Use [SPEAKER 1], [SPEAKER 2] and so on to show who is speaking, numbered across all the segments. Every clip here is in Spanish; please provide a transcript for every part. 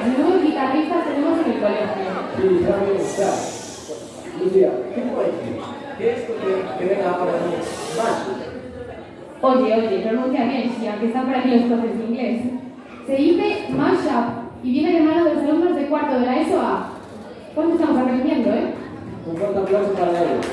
[SPEAKER 1] menudos guitarristas tenemos en el colegio.
[SPEAKER 2] Sí, ya bien está. Lucía, ¿qué fue? ¿Qué es lo que venga ahora más?
[SPEAKER 1] Oye, pronuncia bien, sí, aunque están por aquí los profes de inglés. Se dice mashup y viene de mano de los alumnos de cuarto de la ESO A. ¿Cuánto estamos aprendiendo,
[SPEAKER 2] Un fuerte aplauso para ellos.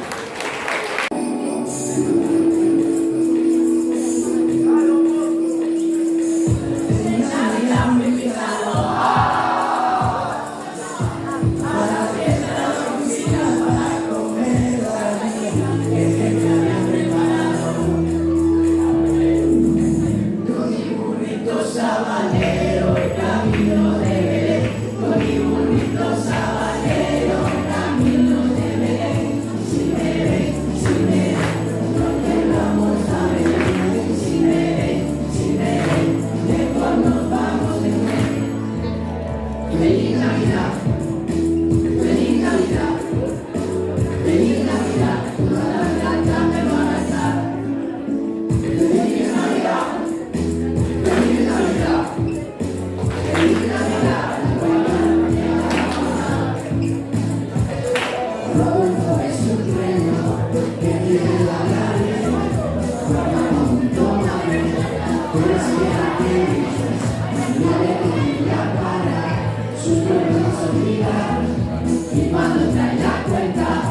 [SPEAKER 3] Y cuando trae la cuenta,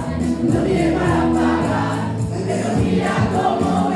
[SPEAKER 3] no tiene para pagar, pero mira cómo